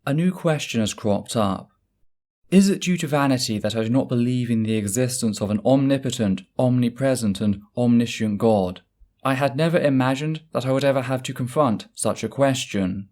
A new question has cropped up. Is it due to vanity that I do not believe in the existence of an omnipotent, omnipresent, and omniscient God? I had never imagined that I would ever have to confront such a question.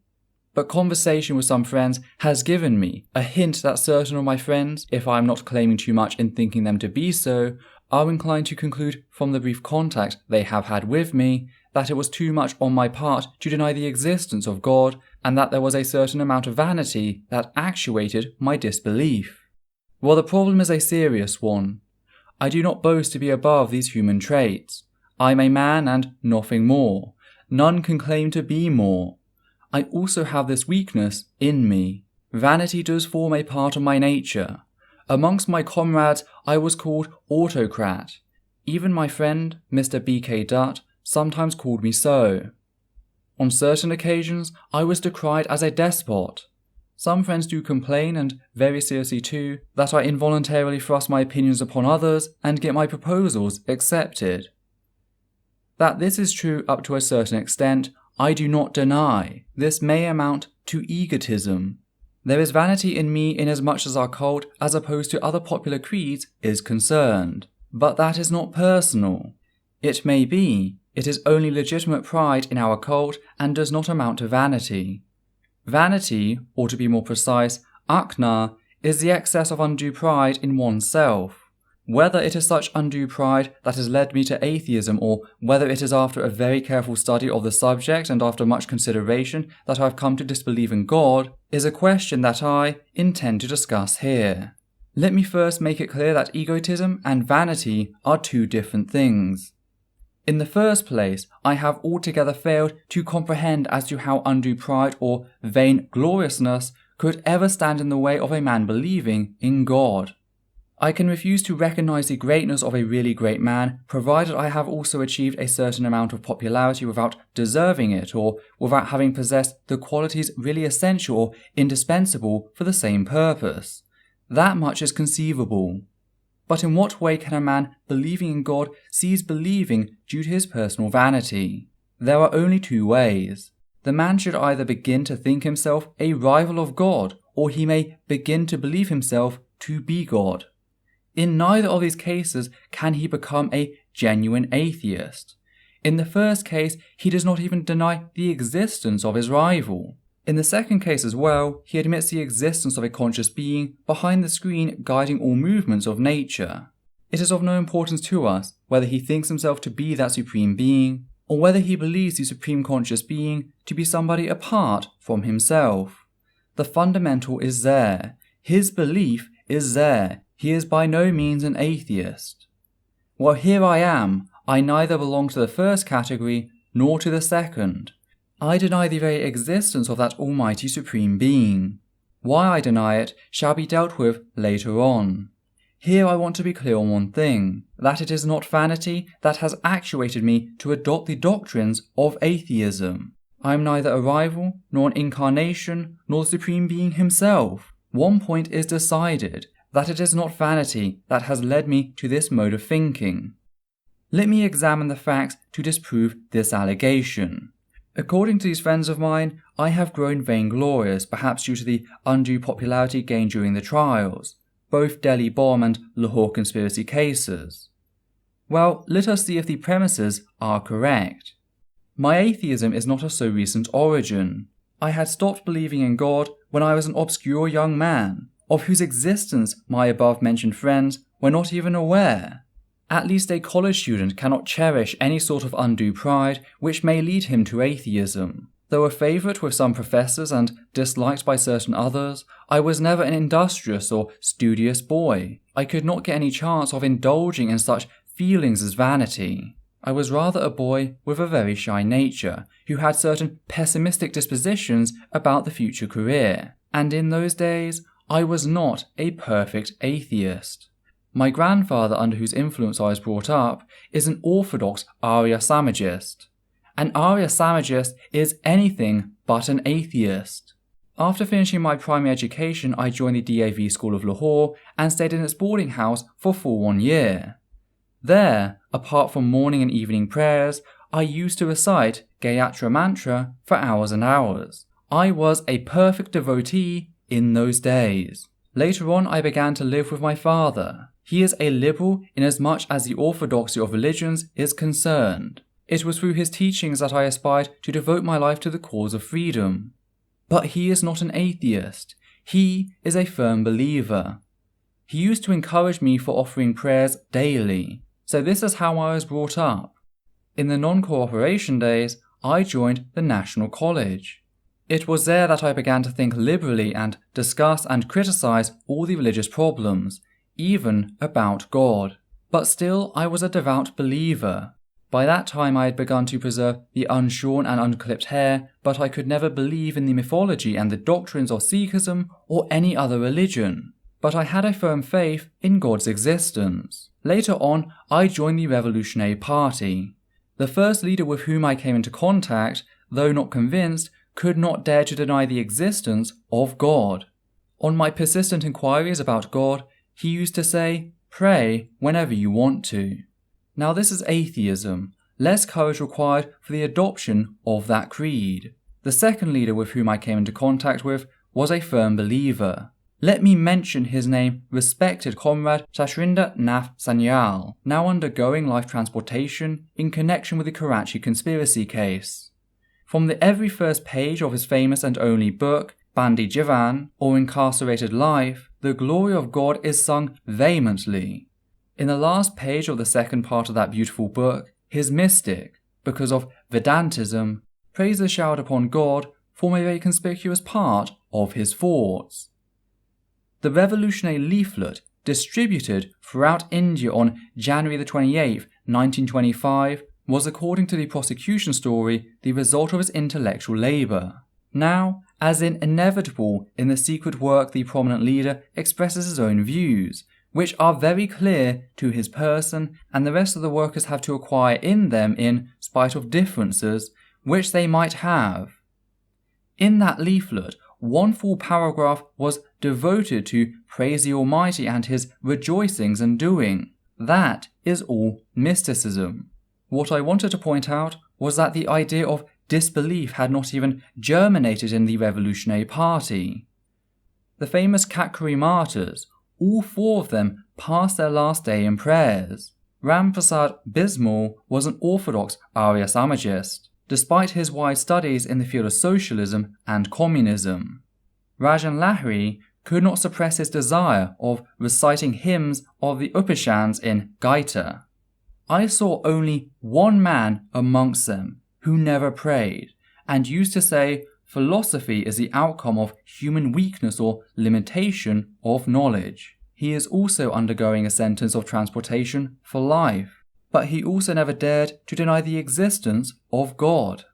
But conversation with some friends has given me a hint that certain of my friends, if I am not claiming too much in thinking them to be so, are inclined to conclude from the brief contact they have had with me that it was too much on my part to deny the existence of God, and that there was a certain amount of vanity that actuated my disbelief. Well, the problem is a serious one. I do not boast to be above these human traits. I am a man and nothing more. None can claim to be more. I also have this weakness in me. Vanity does form a part of my nature. Amongst my comrades, I was called autocrat. Even my friend, Mr. B.K. Dutt, sometimes called me so. On certain occasions, I was decried as a despot. Some friends do complain, and very seriously too, that I involuntarily thrust my opinions upon others and get my proposals accepted. That this is true up to a certain extent, I do not deny. This may amount to egotism. There is vanity in me inasmuch as our cult, as opposed to other popular creeds, is concerned. But that is not personal. It may be. It is only legitimate pride in our cult and does not amount to vanity. Vanity, or to be more precise, akna, is the excess of undue pride in oneself. Whether it is such undue pride that has led me to atheism, or whether it is after a very careful study of the subject and after much consideration that I have come to disbelieve in God, is a question that I intend to discuss here. Let me first make it clear that egotism and vanity are two different things. In the first place, I have altogether failed to comprehend as to how undue pride or vain gloriousness could ever stand in the way of a man believing in God. I can refuse to recognize the greatness of a really great man, provided I have also achieved a certain amount of popularity without deserving it, or without having possessed the qualities really essential or indispensable for the same purpose. That much is conceivable. But in what way can a man believing in God cease believing due to his personal vanity? There are only two ways. The man should either begin to think himself a rival of God, or he may begin to believe himself to be God. In neither of these cases can he become a genuine atheist. In the first case, he does not even deny the existence of his rival. In the second case as well, he admits the existence of a conscious being behind the screen guiding all movements of nature. It is of no importance to us whether he thinks himself to be that supreme being, or whether he believes the supreme conscious being to be somebody apart from himself. The fundamental is there. His belief is there. He is by no means an atheist. Well, here I am. I neither belong to the first category nor to the second. I deny the very existence of that almighty supreme being. Why I deny it shall be dealt with later on. Here I want to be clear on one thing, that it is not vanity that has actuated me to adopt the doctrines of atheism. I am neither a rival, nor an incarnation, nor the supreme being himself. One point is decided, that it is not vanity that has led me to this mode of thinking. Let me examine the facts to disprove this allegation. According to these friends of mine, I have grown vainglorious, perhaps due to the undue popularity gained during the trials, both Delhi bomb and Lahore conspiracy cases. Well, let us see if the premises are correct. My atheism is not of so recent origin. I had stopped believing in God when I was an obscure young man, of whose existence my above-mentioned friends were not even aware. At least a college student cannot cherish any sort of undue pride which may lead him to atheism. Though a favourite with some professors and disliked by certain others, I was never an industrious or studious boy. I could not get any chance of indulging in such feelings as vanity. I was rather a boy with a very shy nature, who had certain pessimistic dispositions about the future career, and in those days I was not a perfect atheist. My grandfather, under whose influence I was brought up, is an orthodox Arya-Samajist. An Arya-Samajist is anything but an atheist. After finishing my primary education, I joined the DAV School of Lahore and stayed in its boarding house for full 1 year. There, apart from morning and evening prayers, I used to recite Gayatra Mantra for hours and hours. I was a perfect devotee in those days. Later on, I began to live with my father. He is a liberal in as much as the orthodoxy of religions is concerned. It was through his teachings that I aspired to devote my life to the cause of freedom. But he is not an atheist. He is a firm believer. He used to encourage me for offering prayers daily. So this is how I was brought up. In the non-cooperation days, I joined the National College. It was there that I began to think liberally and discuss and criticize all the religious problems, even about God. But still, I was a devout believer. By that time I had begun to preserve the unshorn and unclipped hair, but I could never believe in the mythology and the doctrines of Sikhism or any other religion. But I had a firm faith in God's existence. Later on, I joined the Revolutionary Party. The first leader with whom I came into contact, though not convinced, could not dare to deny the existence of God. On my persistent inquiries about God, he used to say, "Pray whenever you want to." Now this is atheism, less courage required for the adoption of that creed. The second leader with whom I came into contact with was a firm believer. Let me mention his name, respected comrade Sashrinder Nath Sanyal, now undergoing life transportation in connection with the Karachi conspiracy case. From the every first page of his famous and only book, Bandi Jivan, or Incarcerated Life, the glory of God is sung vehemently. In the last page of the second part of that beautiful book, his mystic, because of Vedantism, praises showered upon God form a very conspicuous part of his thoughts. The revolutionary leaflet distributed throughout India on January the 28th, 1925, was, according to the prosecution story, the result of his intellectual labour. Now, as in inevitable in the secret work, the prominent leader expresses his own views, which are very clear to his person, and the rest of the workers have to acquire in them in spite of differences which they might have. In that leaflet, one full paragraph was devoted to praise the Almighty and his rejoicings and doing. That is all mysticism. What I wanted to point out was that the idea of disbelief had not even germinated in the Revolutionary Party. The famous Katkari martyrs, all four of them passed their last day in prayers. Ram Prasad Bismal was an orthodox Arya Samajist, despite his wide studies in the field of socialism and communism. Rajan Lahiri could not suppress his desire of reciting hymns of the Upanishads in Gaita. I saw only one man amongst them who never prayed, and used to say philosophy is the outcome of human weakness or limitation of knowledge. He is also undergoing a sentence of transportation for life, but he also never dared to deny the existence of God.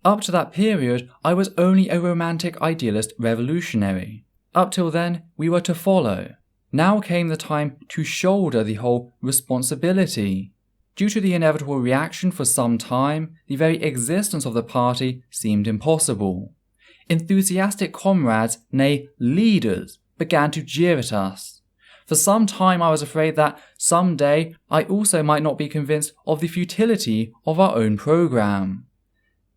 Up to that period, I was only a romantic idealist revolutionary. Up till then, we were to follow. Now came the time to shoulder the whole responsibility. Due to the inevitable reaction for some time, the very existence of the party seemed impossible. Enthusiastic comrades, nay leaders, began to jeer at us. For some time I was afraid that someday I also might not be convinced of the futility of our own program.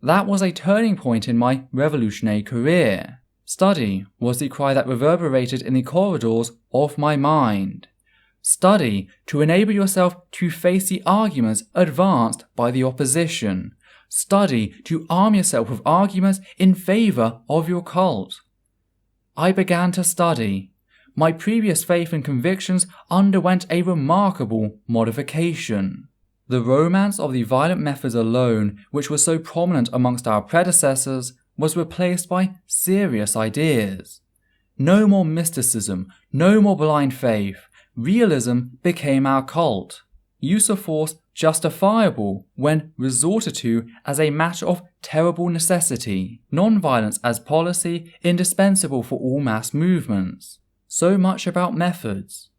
That was a turning point in my revolutionary career. Study was the cry that reverberated in the corridors of my mind. Study to enable yourself to face the arguments advanced by the opposition. Study to arm yourself with arguments in favour of your cult. I began to study. My previous faith and convictions underwent a remarkable modification. The romance of the violent methods alone, which was so prominent amongst our predecessors, was replaced by serious ideas. No more mysticism, no more blind faith. Realism became our cult. Use of force justifiable when resorted to as a matter of terrible necessity. Non-violence as policy indispensable for all mass movements. So much about methods.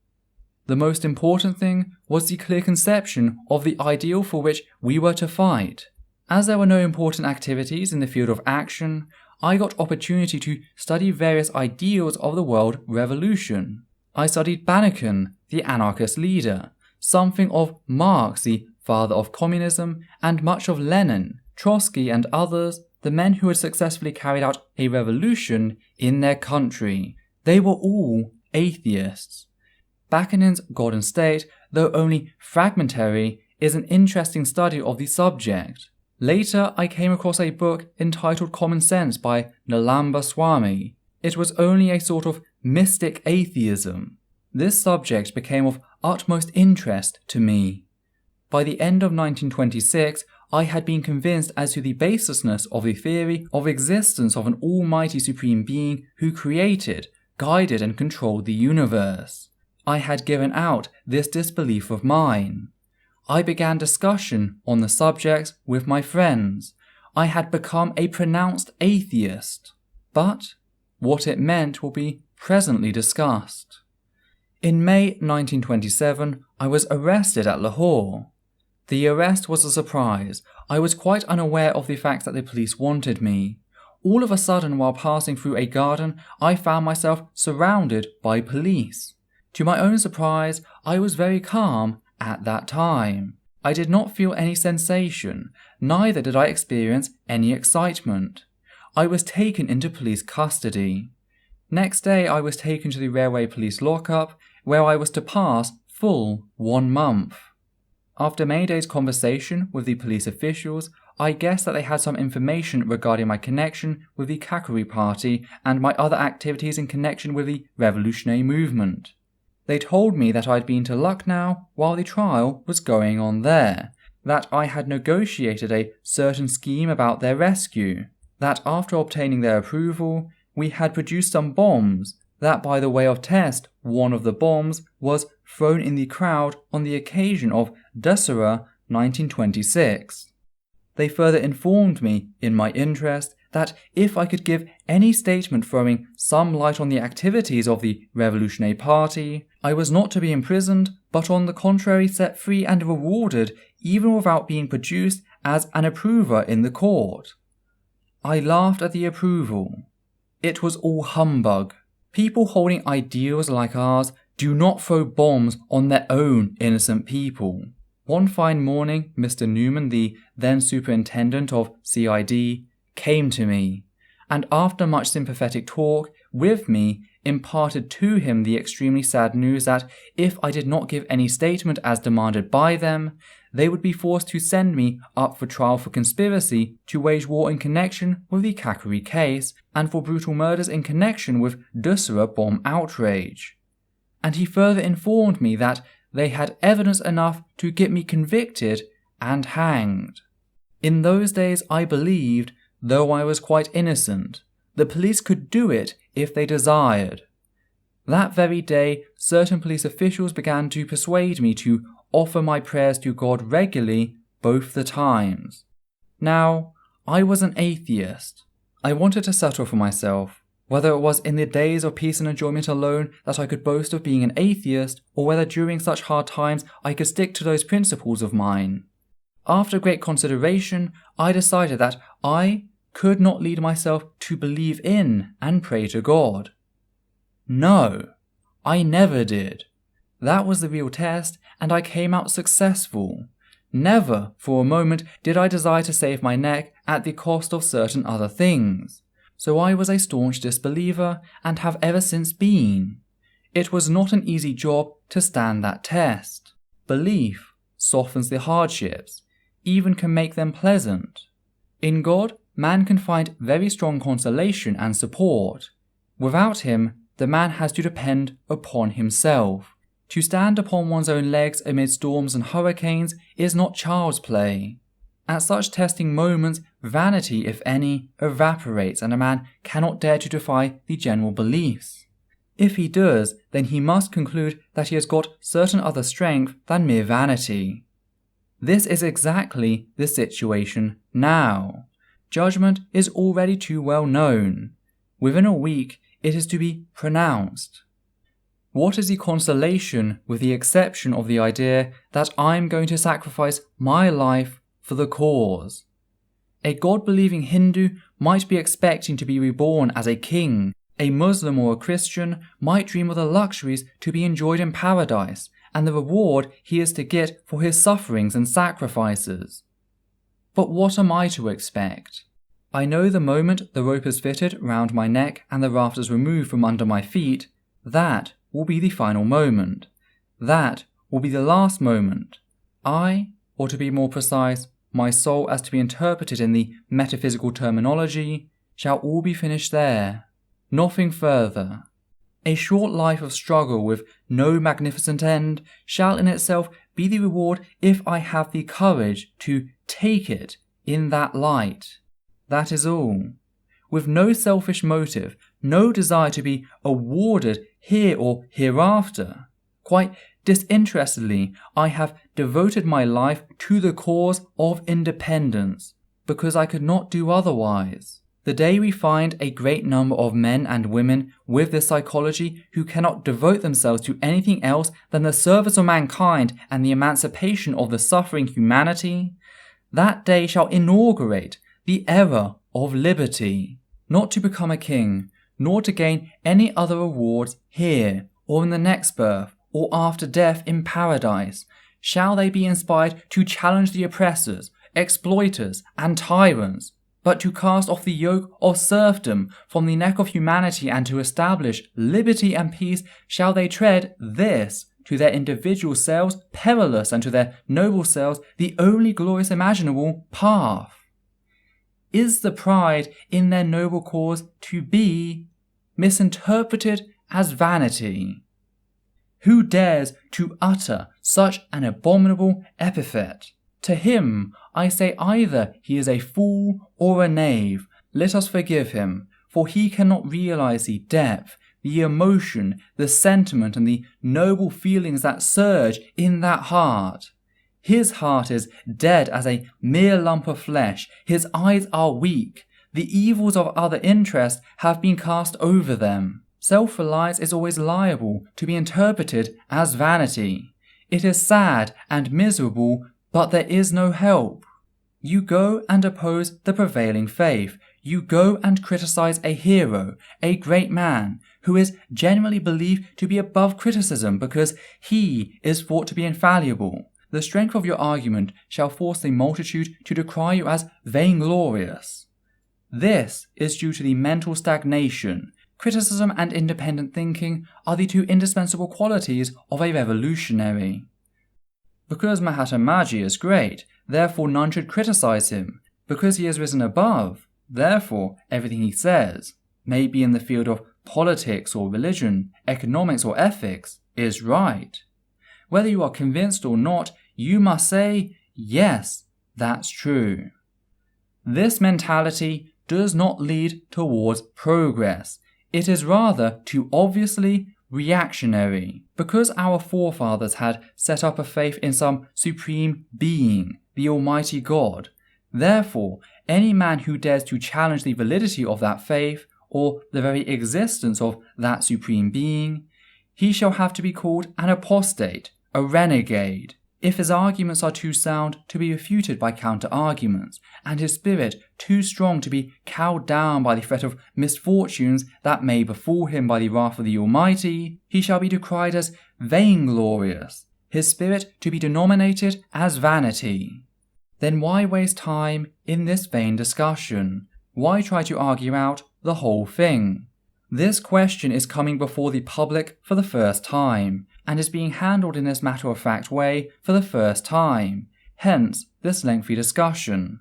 The most important thing was the clear conception of the ideal for which we were to fight. As there were no important activities in the field of action, I got opportunity to study various ideals of the world revolution. I studied Banneken, the anarchist leader, something of Marx, the father of communism, and much of Lenin, Trotsky and others, the men who had successfully carried out a revolution in their country. They were all atheists. Bakunin's God and State, though only fragmentary, is an interesting study of the subject. Later, I came across a book entitled Common Sense by Nalamba Swami. It was only a sort of mystic atheism. This subject became of utmost interest to me. By the end of 1926, I had been convinced as to the baselessness of the theory of existence of an almighty supreme being who created, guided and controlled the universe. I had given out this disbelief of mine. I began discussion on the subject with my friends. I had become a pronounced atheist. But what it meant will be presently discussed. In May 1927, I was arrested at Lahore. The arrest was a surprise. I was quite unaware of the fact that the police wanted me. All of a sudden, while passing through a garden, I found myself surrounded by police. To my own surprise, I was very calm at that time. I did not feel any sensation, neither did I experience any excitement. I was taken into police custody. Next day, I was taken to the railway police lockup, where I was to pass full 1 month. After many days' conversation with the police officials, I guessed that they had some information regarding my connection with the Kakuri Party and my other activities in connection with the revolutionary movement. They told me that I had been to Lucknow while the trial was going on there, that I had negotiated a certain scheme about their rescue, that after obtaining their approval, we had produced some bombs, that by the way of test, one of the bombs was thrown in the crowd on the occasion of Dussehra 1926. They further informed me, in my interest, that if I could give any statement throwing some light on the activities of the Revolutionary Party, I was not to be imprisoned, but on the contrary set free and rewarded even without being produced as an approver in the court. I laughed at the approval. It was all humbug. People holding ideals like ours do not throw bombs on their own innocent people. One fine morning, Mr. Newman, the then superintendent of CID, came to me, and after much sympathetic talk with me, imparted to him the extremely sad news that if I did not give any statement as demanded by them, they would be forced to send me up for trial for conspiracy to wage war in connection with the Kakuri case and for brutal murders in connection with Dussehra bomb outrage. And he further informed me that they had evidence enough to get me convicted and hanged. In those days I believed, though I was quite innocent, the police could do it if they desired. That very day, certain police officials began to persuade me to offer my prayers to God regularly both the times. Now, I was an atheist. I wanted to settle for myself, whether it was in the days of peace and enjoyment alone that I could boast of being an atheist, or whether during such hard times I could stick to those principles of mine. After great consideration, I decided that I could not lead myself to believe in and pray to God. No, I never did. That was the real test, and I came out successful. Never for a moment did I desire to save my neck at the cost of certain other things. So I was a staunch disbeliever and have ever since been. It was not an easy job to stand that test. Belief softens the hardships, even can make them pleasant. In God, man can find very strong consolation and support. Without him, the man has to depend upon himself. To stand upon one's own legs amid storms and hurricanes is not child's play. At such testing moments, vanity, if any, evaporates and a man cannot dare to defy the general beliefs. If he does, then he must conclude that he has got certain other strength than mere vanity. This is exactly the situation now. Judgment is already too well known. Within a week, it is to be pronounced. What is the consolation with the exception of the idea that I'm going to sacrifice my life for the cause? A God-believing Hindu might be expecting to be reborn as a king. A Muslim or a Christian might dream of the luxuries to be enjoyed in paradise and the reward he is to get for his sufferings and sacrifices. But what am I to expect? I know the moment the rope is fitted round my neck and the rafters removed from under my feet, that will be the final moment. That will be the last moment. I, or to be more precise, my soul as to be interpreted in the metaphysical terminology, shall all be finished there. Nothing further. A short life of struggle with no magnificent end shall in itself be the reward if I have the courage to take it in that light. That is all. With no selfish motive, no desire to be awarded here or hereafter. Quite disinterestedly, I have devoted my life to the cause of independence, because I could not do otherwise. The day we find a great number of men and women with this psychology who cannot devote themselves to anything else than the service of mankind and the emancipation of the suffering humanity, that day shall inaugurate the era of liberty, not to become a king, nor to gain any other rewards here, or in the next birth, or after death in paradise, shall they be inspired to challenge the oppressors, exploiters, and tyrants, but to cast off the yoke of serfdom from the neck of humanity and to establish liberty and peace, shall they tread this, to their individual selves perilous and to their noble selves the only glorious imaginable path. Is the pride in their noble cause to be misinterpreted as vanity? Who dares to utter such an abominable epithet? To him I say either he is a fool or a knave. Let us forgive him, for he cannot realize the depth, the emotion, the sentiment, and the noble feelings that surge in that heart. His heart is dead as a mere lump of flesh. His eyes are weak. The evils of other interests have been cast over them. Self-reliance is always liable to be interpreted as vanity. It is sad and miserable, but there is no help. You go and oppose the prevailing faith. You go and criticize a hero, a great man, who is generally believed to be above criticism because he is thought to be infallible. The strength of your argument shall force the multitude to decry you as vainglorious. This is due to the mental stagnation. Criticism and independent thinking are the two indispensable qualities of a revolutionary. Because Mahatma Gandhi is great, therefore none should criticize him. Because he has risen above, therefore everything he says, may be in the field of politics or religion, economics or ethics, is right. Whether you are convinced or not, you must say, yes, that's true. This mentality does not lead towards progress. It is rather too obviously reactionary. Because our forefathers had set up a faith in some supreme being, the Almighty God, therefore any man who dares to challenge the validity of that faith, or the very existence of that supreme being, he shall have to be called an apostate, a renegade, if his arguments are too sound to be refuted by counter-arguments, and his spirit too strong to be cowed down by the threat of misfortunes that may befall him by the wrath of the Almighty, he shall be decried as vainglorious, his spirit to be denominated as vanity. Then why waste time in this vain discussion? Why try to argue out the whole thing? This question is coming before the public for the first time, and is being handled in this matter-of-fact way for the first time, hence this lengthy discussion.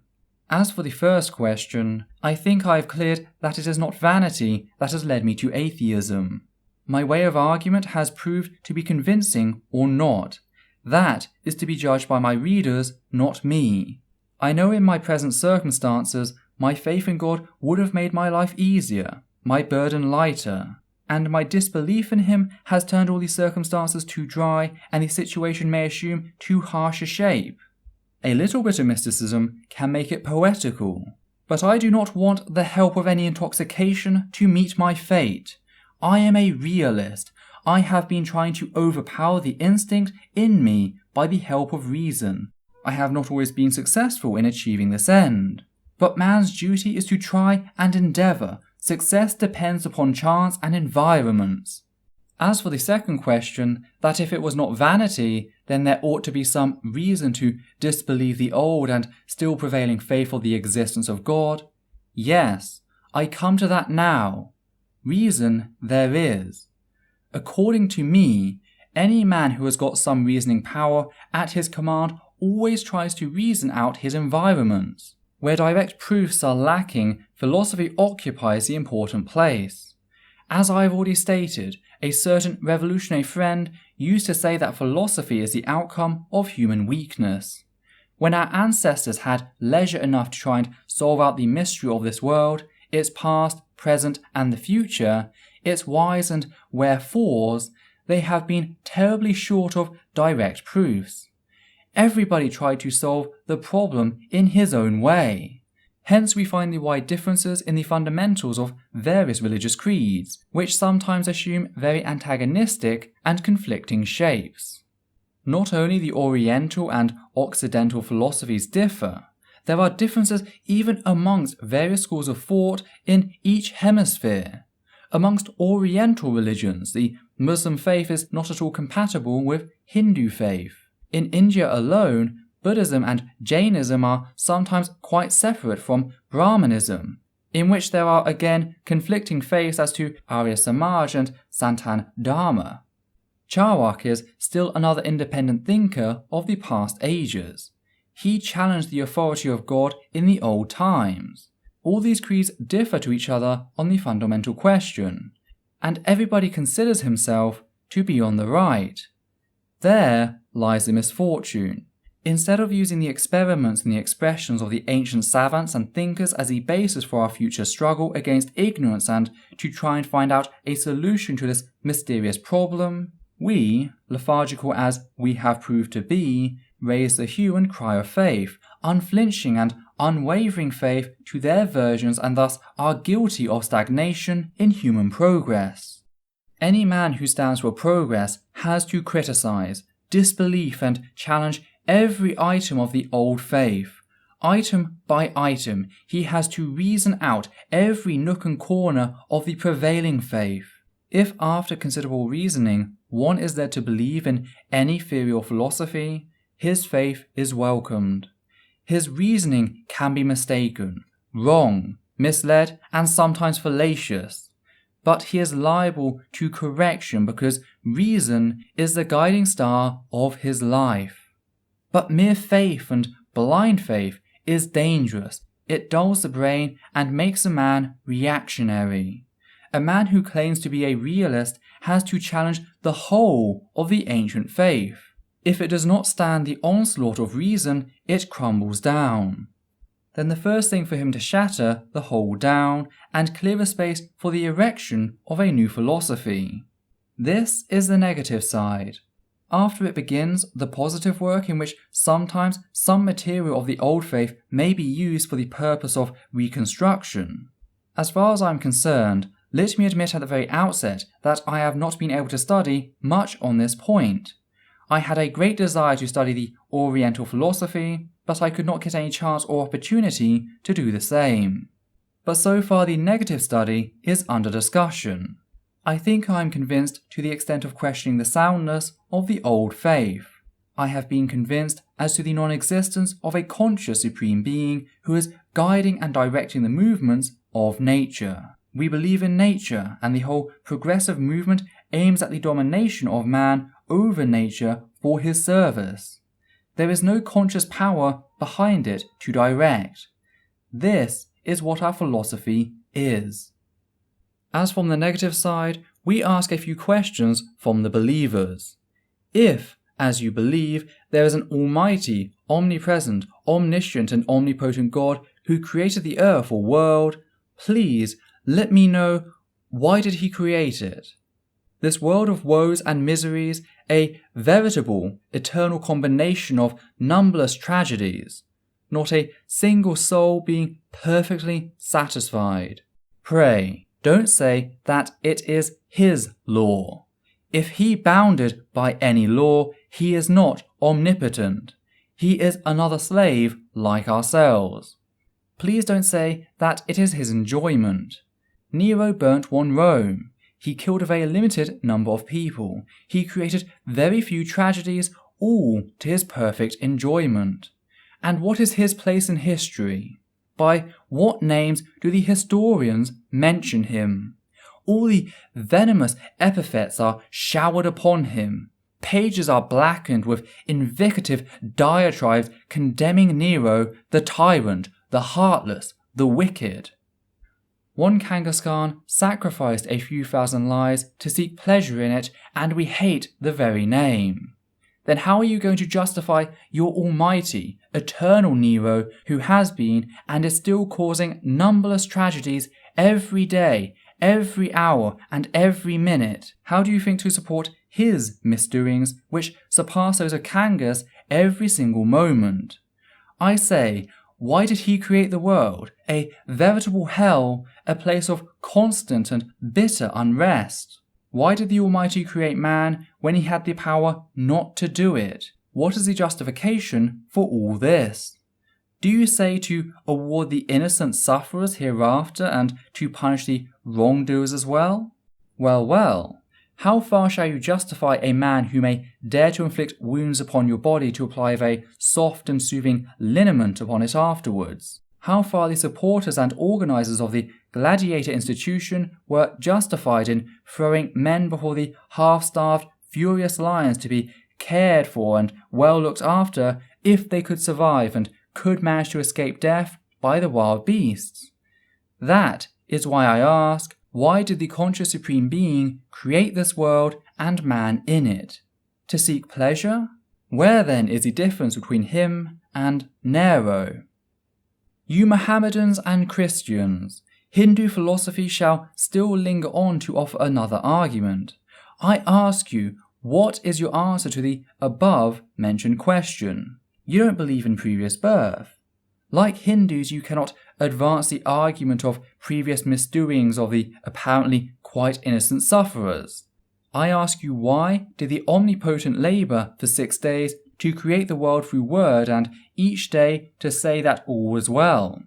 As for the first question, I think I have cleared that it is not vanity that has led me to atheism. My way of argument has proved to be convincing or not. That is to be judged by my readers, not me. I know in my present circumstances, my faith in God would have made my life easier, my burden lighter, and my disbelief in him has turned all these circumstances too dry, and the situation may assume too harsh a shape. A little bit of mysticism can make it poetical, but I do not want the help of any intoxication to meet my fate. I am a realist. I have been trying to overpower the instinct in me by the help of reason. I have not always been successful in achieving this end. But man's duty is to try and endeavour. Success depends upon chance and environments. As for the second question, that if it was not vanity, then there ought to be some reason to disbelieve the old and still prevailing faith of the existence of God, Yes, I come to that now. Reason there is. According to me, any man who has got some reasoning power at his command always tries to reason out his environment. Where direct proofs are lacking, philosophy occupies the important place. As I have already stated, a certain revolutionary friend used to say that philosophy is the outcome of human weakness. When our ancestors had leisure enough to try and solve out the mystery of this world, its past, present, and the future, its whys and wherefores, they have been terribly short of direct proofs. Everybody tried to solve the problem in his own way. Hence we find the wide differences in the fundamentals of various religious creeds, which sometimes assume very antagonistic and conflicting shapes. Not only the Oriental and Occidental philosophies differ, there are differences even amongst various schools of thought in each hemisphere. Amongst Oriental religions, the Muslim faith is not at all compatible with Hindu faith. In India alone, Buddhism and Jainism are sometimes quite separate from Brahmanism, in which there are again conflicting faiths as to Arya Samaj and Sanatan Dharma. Charvak is still another independent thinker of the past ages. He challenged the authority of God in the old times. All these creeds differ to each other on the fundamental question, and everybody considers himself to be on the right. There lies the misfortune. Instead of using the experiments and the expressions of the ancient savants and thinkers as the basis for our future struggle against ignorance and to try and find out a solution to this mysterious problem, we, lethargical as we have proved to be, raise the hue and cry of faith, unflinching and unwavering faith to their versions, and thus are guilty of stagnation in human progress. Any man who stands for progress has to criticize, disbelief and challenge every item of the old faith. Item by item, he has to reason out every nook and corner of the prevailing faith. If after considerable reasoning one is led to believe in any theory or philosophy, his faith is welcomed. His reasoning can be mistaken, wrong, misled, and sometimes fallacious, but he is liable to correction because reason is the guiding star of his life. But mere faith and blind faith is dangerous. It dulls the brain and makes a man reactionary. A man who claims to be a realist has to challenge the whole of the ancient faith. If it does not stand the onslaught of reason, it crumbles down. Then the first thing for him to shatter the whole down and clear a space for the erection of a new philosophy. This is the negative side. After it begins the positive work in which sometimes some material of the old faith may be used for the purpose of reconstruction. As far as I am concerned, let me admit at the very outset that I have not been able to study much on this point. I had a great desire to study the Oriental philosophy, but I could not get any chance or opportunity to do the same. But so far the negative study is under discussion. I think I am convinced to the extent of questioning the soundness of the old faith. I have been convinced as to the non-existence of a conscious supreme being who is guiding and directing the movements of nature. We believe in nature, and the whole progressive movement aims at the domination of man over nature for his service. There is no conscious power behind it to direct. This is what our philosophy is. As from the negative side, we ask a few questions from the believers. If, as you believe, there is an almighty, omnipresent, omniscient and omnipotent God who created the earth or world, please let me know, why did he create it? This world of woes and miseries, a veritable, eternal combination of numberless tragedies, not a single soul being perfectly satisfied. Pray, don't say that it is his law. If he bounded by any law, he is not omnipotent. He is another slave like ourselves. Please don't say that it is his enjoyment. Nero burnt one Rome. He killed a very limited number of people. He created very few tragedies, all to his perfect enjoyment. And what is his place in history? By what names do the historians mention him? All the venomous epithets are showered upon him. Pages are blackened with invective diatribes condemning Nero, the tyrant, the heartless, the wicked. One Ghengis Khan sacrificed a few thousand lives to seek pleasure in it, and we hate the very name. Then how are you going to justify your almighty, eternal Nero, who has been and is still causing numberless tragedies every day, every hour, and every minute? How do you think to support his misdoings, which surpass those of Ghengis every single moment? I say, why did he create the world, a veritable hell, a place of constant and bitter unrest? Why did the Almighty create man when he had the power not to do it? What is the justification for all this? Do you say to award the innocent sufferers hereafter and to punish the wrongdoers as well? Well, how far shall you justify a man who may dare to inflict wounds upon your body to apply a very soft and soothing liniment upon it afterwards? How far the supporters and organisers of the gladiator institution were justified in throwing men before the half-starved, furious lions to be cared for and well looked after if they could survive and could manage to escape death by the wild beasts? That is why I ask, why did the conscious Supreme Being create this world and man in it? To seek pleasure? Where then is the difference between him and Nero? You Mohammedans and Christians, Hindu philosophy shall still linger on to offer another argument. I ask you, what is your answer to the above-mentioned question? You don't believe in previous birth. Like Hindus, you cannot advance the argument of previous misdoings of the apparently quite innocent sufferers. I ask you, why did the omnipotent labour for 6 days to create the world through word and each day to say that all was well?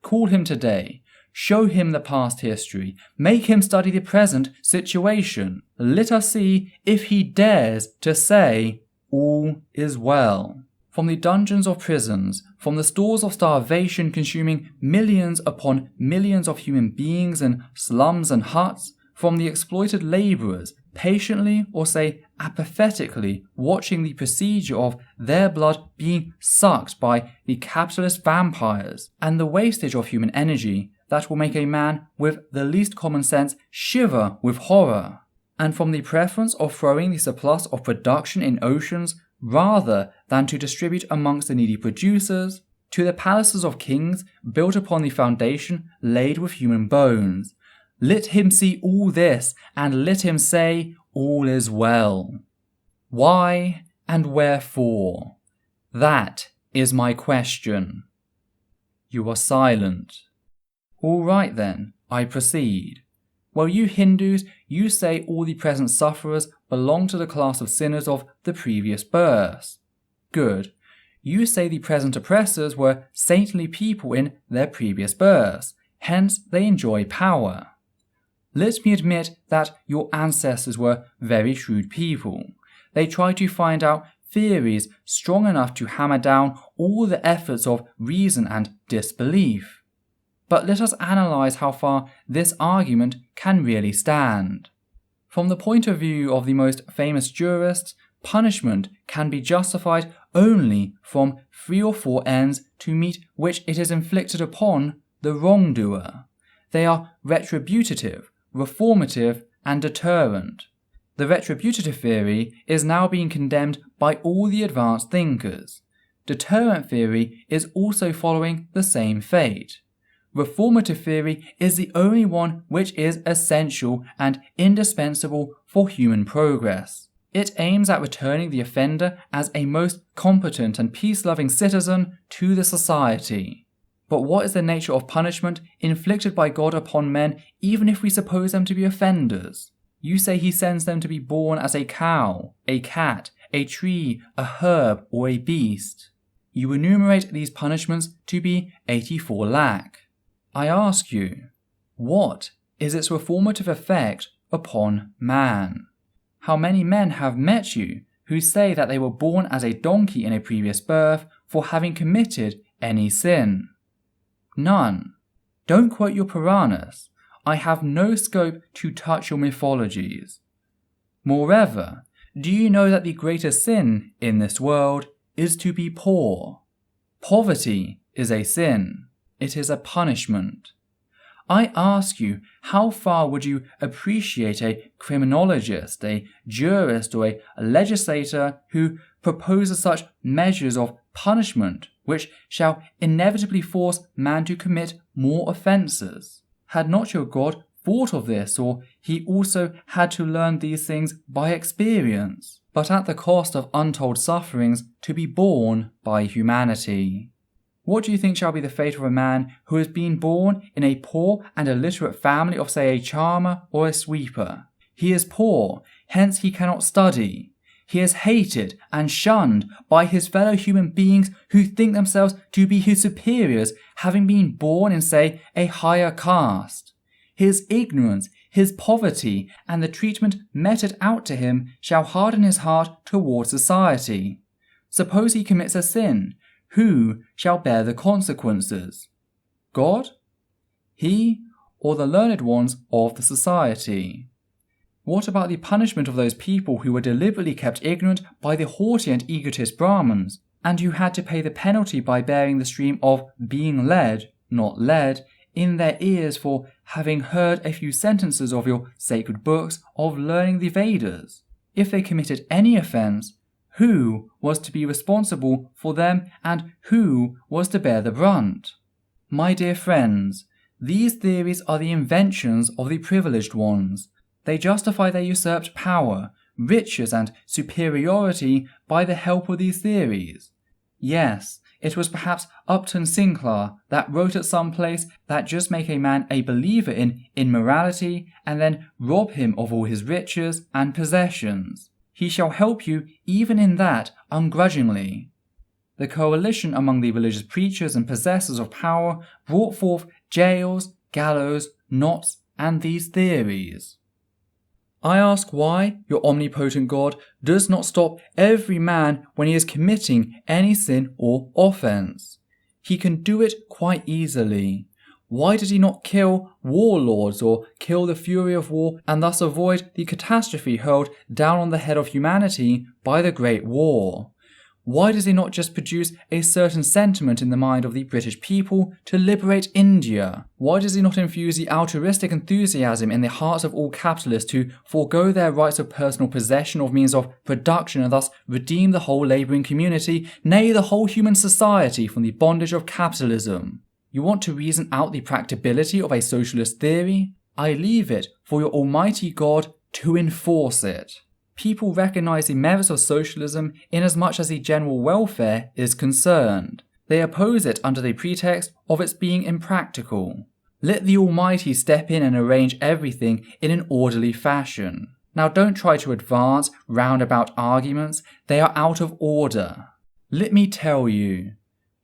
Call him today. Show him the past history. Make him study the present situation. Let us see if he dares to say, all is well. From the dungeons of prisons, from the stores of starvation consuming millions upon millions of human beings in slums and huts, from the exploited labourers, patiently or say apathetically watching the procedure of their blood being sucked by the capitalist vampires, and the wastage of human energy that will make a man with the least common sense shiver with horror, and from the preference of throwing the surplus of production in oceans rather than to distribute amongst the needy producers, to the palaces of kings built upon the foundation laid with human bones. Let him see all this, and let him say, all is well. Why and wherefore? That is my question. You are silent. All right then, I proceed. Well, you Hindus, you say all the present sufferers belong to the class of sinners of the previous births. Good. You say the present oppressors were saintly people in their previous births, hence they enjoy power. Let me admit that your ancestors were very shrewd people. They tried to find out theories strong enough to hammer down all the efforts of reason and disbelief. But let us analyse how far this argument can really stand. From the point of view of the most famous jurists, punishment can be justified only from 3 or 4 ends to meet which it is inflicted upon the wrongdoer. They are retributive, reformative, and deterrent. The retributive theory is now being condemned by all the advanced thinkers. Deterrent theory is also following the same fate. Reformative theory is the only one which is essential and indispensable for human progress. It aims at returning the offender as a most competent and peace-loving citizen to the society. But what is the nature of punishment inflicted by God upon men, even if we suppose them to be offenders? You say he sends them to be born as a cow, a cat, a tree, a herb, or a beast. You enumerate these punishments to be 84 lakh. I ask you, what is its reformative effect upon man? How many men have met you who say that they were born as a donkey in a previous birth for having committed any sin? None. Don't quote your Puranas. I have no scope to touch your mythologies. Moreover, do you know that the greatest sin in this world is to be poor? Poverty is a sin. It is a punishment. I ask you, how far would you appreciate a criminologist, a jurist, or a legislator who proposes such measures of punishment which shall inevitably force man to commit more offences? Had not your God thought of this, or he also had to learn these things by experience, but at the cost of untold sufferings to be borne by humanity? What do you think shall be the fate of a man who has been born in a poor and illiterate family of, say, a charmer or a sweeper? He is poor, hence he cannot study. He is hated and shunned by his fellow human beings who think themselves to be his superiors, having been born in, say, a higher caste. His ignorance, his poverty, and the treatment meted out to him shall harden his heart towards society. Suppose he commits a sin, who shall bear the consequences? God? He, or the learned ones of the society? What about the punishment of those people who were deliberately kept ignorant by the haughty and egotist Brahmins, and who had to pay the penalty by bearing the stream of being led, not led, in their ears for having heard a few sentences of your sacred books, of learning the Vedas? If they committed any offence, who was to be responsible for them and who was to bear the brunt? My dear friends, these theories are the inventions of the privileged ones. They justify their usurped power, riches and superiority by the help of these theories. Yes, it was perhaps Upton Sinclair that wrote at some place that just make a man a believer in immorality and then rob him of all his riches and possessions. He shall help you even in that ungrudgingly. The coalition among the religious preachers and possessors of power brought forth jails, gallows, knots, and these theories. I ask why your omnipotent God does not stop every man when he is committing any sin or offence. He can do it quite easily. Why does he not kill warlords or kill the fury of war and thus avoid the catastrophe hurled down on the head of humanity by the Great War? Why does he not just produce a certain sentiment in the mind of the British people to liberate India? Why does he not infuse the altruistic enthusiasm in the hearts of all capitalists to forego their rights of personal possession of means of production and thus redeem the whole labouring community, nay, the whole human society from the bondage of capitalism? You want to reason out the practicability of a socialist theory? I leave it for your almighty God to enforce it. People recognise the merits of socialism inasmuch as the general welfare is concerned. They oppose it under the pretext of its being impractical. Let the Almighty step in and arrange everything in an orderly fashion. Now don't try to advance roundabout arguments, they are out of order. Let me tell you,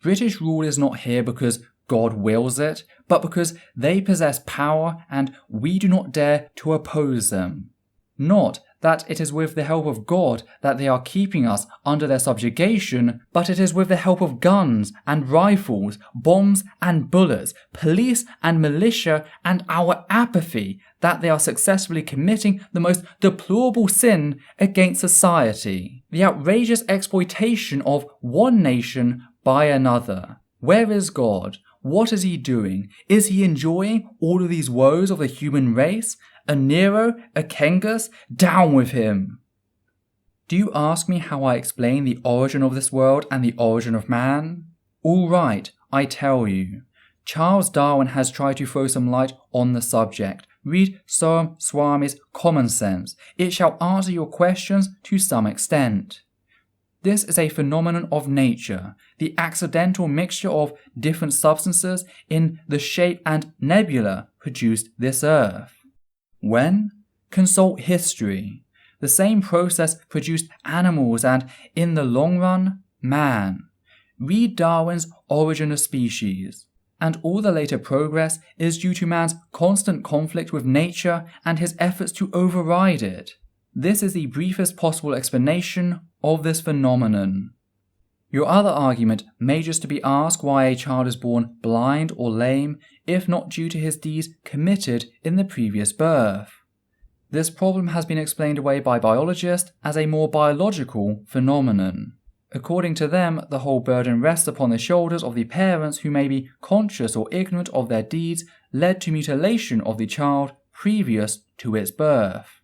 British rule is not here because God wills it, but because they possess power and we do not dare to oppose them. Not that it is with the help of God that they are keeping us under their subjugation, but it is with the help of guns and rifles, bombs and bullets, police and militia, and our apathy that they are successfully committing the most deplorable sin against society, the outrageous exploitation of one nation by another. Where is God? What is he doing? Is he enjoying all of these woes of the human race? A Nero? A Ghengis? Down with him! Do you ask me how I explain the origin of this world and the origin of man? All right, I tell you. Charles Darwin has tried to throw some light on the subject. Read Soam Swami's Common Sense. It shall answer your questions to some extent. This is a phenomenon of nature, the accidental mixture of different substances in the shape and nebula produced this earth. When? Consult history. The same process produced animals and, in the long run, man. Read Darwin's Origin of Species. And all the later progress is due to man's constant conflict with nature and his efforts to override it. This is the briefest possible explanation of this phenomenon. Your other argument may just be asked why a child is born blind or lame if not due to his deeds committed in the previous birth. This problem has been explained away by biologists as a more biological phenomenon. According to them, the whole burden rests upon the shoulders of the parents who may be conscious or ignorant of their deeds led to mutilation of the child previous to its birth.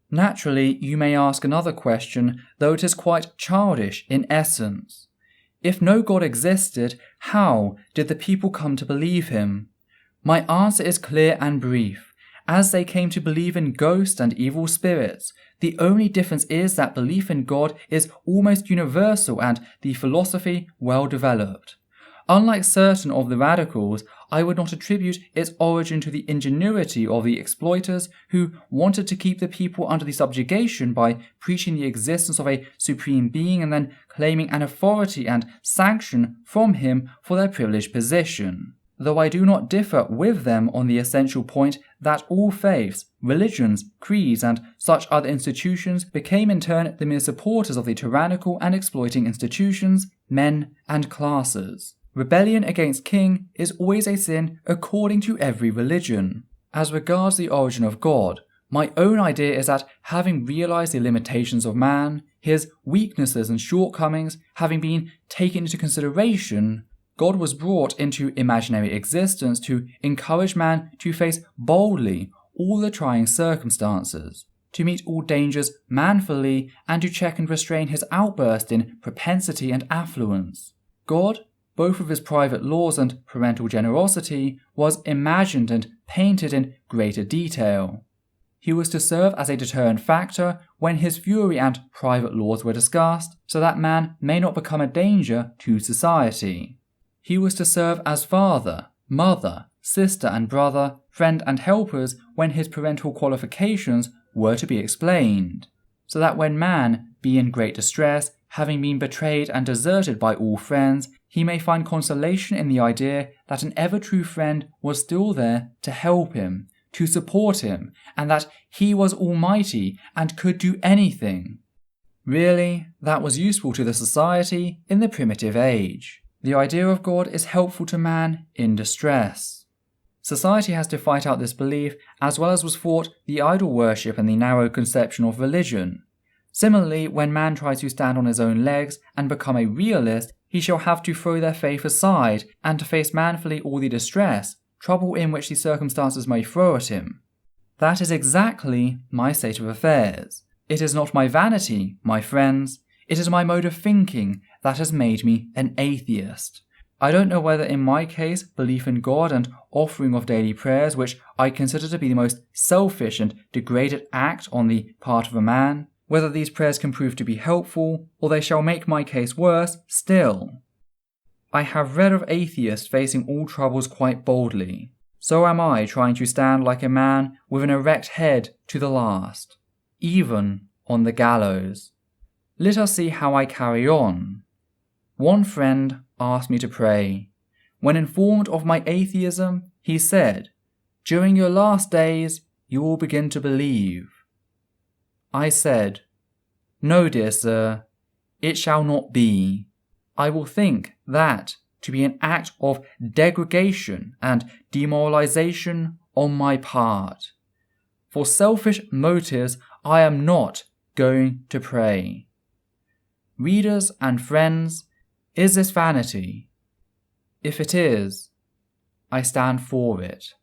Naturally, you may ask another question, though it is quite childish in essence. If no God existed, how did the people come to believe him? My answer is clear and brief. As they came to believe in ghosts and evil spirits, the only difference is that belief in God is almost universal and the philosophy well developed. Unlike certain of the radicals, I would not attribute its origin to the ingenuity of the exploiters who wanted to keep the people under the subjugation by preaching the existence of a supreme being and then claiming an authority and sanction from him for their privileged position. Though I do not differ with them on the essential point that all faiths, religions, creeds, and such other institutions became in turn the mere supporters of the tyrannical and exploiting institutions, men, and classes. Rebellion against king is always a sin according to every religion. As regards the origin of God, my own idea is that having realized the limitations of man, his weaknesses and shortcomings having been taken into consideration, God was brought into imaginary existence to encourage man to face boldly all the trying circumstances, to meet all dangers manfully, and to check and restrain his outburst in propensity and affluence. God, both of his private laws and parental generosity, was imagined and painted in greater detail. He was to serve as a deterrent factor when his fury and private laws were discussed, so that man may not become a danger to society. He was to serve as father, mother, sister and brother, friend and helpers when his parental qualifications were to be explained, so that when man be in great distress, having been betrayed and deserted by all friends, he may find consolation in the idea that an ever-true friend was still there to help him, to support him, and that he was almighty and could do anything. Really, that was useful to the society in the primitive age. The idea of God is helpful to man in distress. Society has to fight out this belief as well as was fought the idol worship and the narrow conception of religion. Similarly, when man tries to stand on his own legs and become a realist, he shall have to throw their faith aside and to face manfully all the distress, trouble in which the circumstances may throw at him. That is exactly my state of affairs. It is not my vanity, my friends. It is my mode of thinking that has made me an atheist. I don't know whether in my case belief in God and offering of daily prayers, which I consider to be the most selfish and degraded act on the part of a man, whether these prayers can prove to be helpful, or they shall make my case worse still. I have read of atheists facing all troubles quite boldly. So am I trying to stand like a man with an erect head to the last, even on the gallows. Let us see how I carry on. One friend asked me to pray. When informed of my atheism, he said, "During your last days, you will begin to believe." I said, "No, dear sir, it shall not be. I will think that to be an act of degradation and demoralization on my part. For selfish motives, I am not going to pray." Readers and friends, is this vanity? If it is, I stand for it.